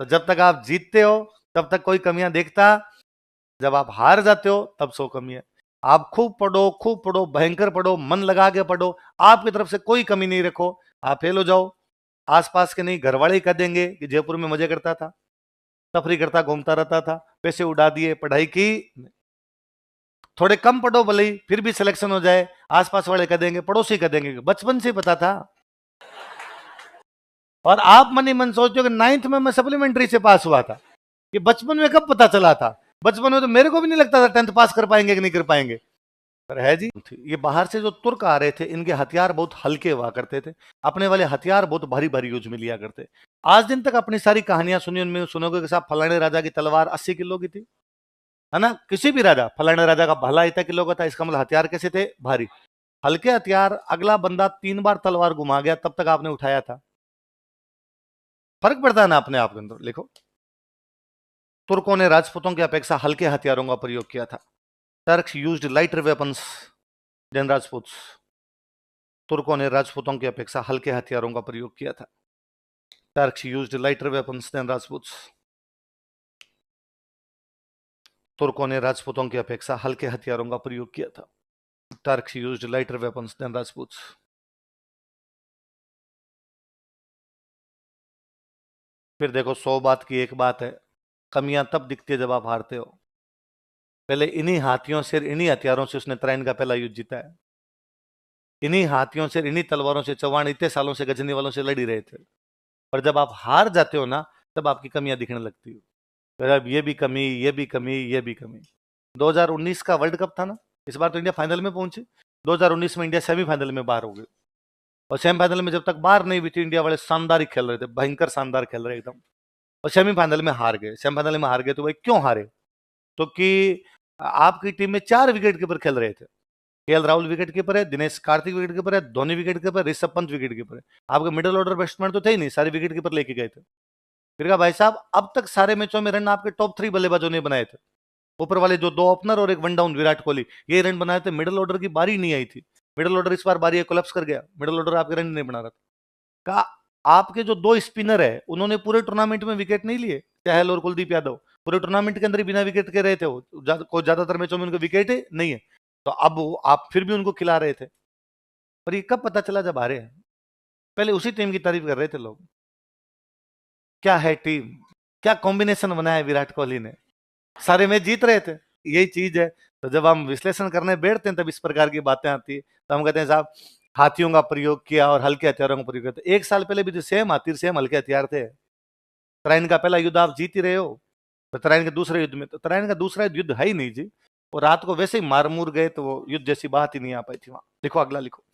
तो जब तक आप जीतते हो तब तक कोई कमियां देखता, जब आप हार जाते हो तब 100 कमी है। आप खूब पढ़ो, भयंकर पढ़ो, मन लगा के पढ़ो, आपकी तरफ से कोई कमी नहीं रखो, आप फेल हो जाओ। आसपास के नहीं, घर वाले ही कह देंगे कि जयपुर में मजे करता था, तफरी करता घूमता रहता था, पैसे उड़ा दिए, पढ़ाई की। थोड़े कम पढ़ो भले ही, फिर भी सिलेक्शन हो जाए, आसपास वाले कह देंगे, पड़ोसी कह देंगे, बचपन से पता था। और आप मन ही मन सोचते हो कि 9th में मैं सप्लीमेंट्री से पास हुआ था, कि बचपन में कब पता चला था। बचपन में तो मेरे को भी नहीं लगता था 10th पास कर पाएंगे कि नहीं कर पाएंगे, पर है जी। ये बाहर से जो तुर्क आ रहे थे, इनके हथियार बहुत हल्के हुआ करते थे, अपने वाले हथियार बहुत भारी भारी यूज में लिया करते। आज दिन तक अपनी सारी कहानियां सुनी, उनमें सुनोगे कि साहब फलाने राजा की तलवार 80 किलो की थी, है ना। किसी भी राजा, फलाने राजा का भला इतना किलो का था, इसका मतलब हथियार कैसे थे, भारी। हल्के हथियार, अगला बंदा 3 बार तलवार घुमा गया तब तक आपने उठाया था। फर्क पड़ता है ना अपने आप के अंदर। लिखो, तुर्कों ने राजपूतों की अपेक्षा हल्के हथियारों का प्रयोग किया था। Turks used lighter weapons than Rajputs. तुर्कों ने राजपूतों की अपेक्षा हल्के हथियारों का प्रयोग किया था। Turks used lighter weapons than Rajputs. तुर्कों ने राजपूतों की अपेक्षा हल्के हथियारों का प्रयोग किया था। Turks used lighter weapons than Rajputs. फिर देखो, 100 बात की एक बात है, कमियां तब दिखती है जब आप हारते हो। पहले इन्हीं हाथियों से, इन्हीं हथियारों से उसने तराइन का पहला युद्ध जीता है। इन्हीं हाथियों से, इन्हीं तलवारों से चौहान इतने सालों से गजनी वालों से लड़ ही रहे थे। और जब आप हार जाते हो ना, तब आपकी कमियां दिखने लगती हो। तो अब ये भी कमी, ये भी कमी, ये भी कमी। 2019 का वर्ल्ड कप था ना, इस बार तो इंडिया फाइनल में पहुंची। 2019 में इंडिया सेमीफाइनल में बाहर हो गई, और सेमीफाइनल में जब तक बाहर नहीं हुई थी, इंडिया वाले शानदार ही खेल रहे थे, भयंकर शानदार खेल रहे एकदम। और सेमीफाइनल में हार गए। सेमीफाइनल में हार गए तो भाई क्यों हारे? तो कि आपकी टीम में 4 विकेट कीपर खेल रहे थे। राहुल विकेट कीपर है, दिनेश कार्तिक विकेट कीपर है, Dhoni wicket keeper, Rishabh Pant wicket keeper है। आपके मिडिल ऑर्डर बैट्समैन तो थे ही नहीं, सारे विकेट कीपर लेके गए थे। फिर कहा भाई साहब, अब तक सारे मैचों में रन आपके टॉप 3 बल्लेबाजों ने बनाए थे। ऊपर वाले जो 2 ओपनर और एक वन डाउन विराट कोहली, ये रन बनाए थे। मिडिल ऑर्डर की बारी नहीं आई थी। मिडिल ऑर्डर इस बार बारी कोलैप्स कर गया, मिडिल ऑर्डर आपके रन नहीं बना रहा था। कहा आपके जो 2 स्पिनर है, उन्होंने पूरे टूर्नामेंट में विकेट नहीं लिए, चहल और कुलदीप यादव। पूरे टूर्नामेंट के अंदर ही बिना विकेट के रहे थे वो, ज्यादातर मैचों में उनको विकेट नहीं है। तो अब आप फिर भी उनको खिला रहे थे। पर ये कब पता चला? जब हारे हैं। पहले उसी टीम की तारीफ कर रहे थे लोग। क्या है टीम, क्या कॉम्बिनेशन बनाया विराट कोहली ने, सारे मैच जीत रहे थे। यही चीज है। तो जब हम विश्लेषण करने बैठते हैं, तब इस प्रकार की बातें आती है, तो हम कहते हैं साहब, हाथियों का प्रयोग किया और हल्के हथियारों का प्रयोग किया। तो 1 साल पहले भी जो सेम हाथी, सेम हल्के हथियार थे। तराइन का पहला युद्ध आप जीत ही रहे हो, तो तराइन के दूसरे युद्ध में, तो तराइन का दूसरा युद्ध है ही नहीं जी। और रात को वैसे ही मार मूर गए, तो वो युद्ध जैसी बात ही नहीं आ पाई थी वहां। लिखो, अगला लिखो।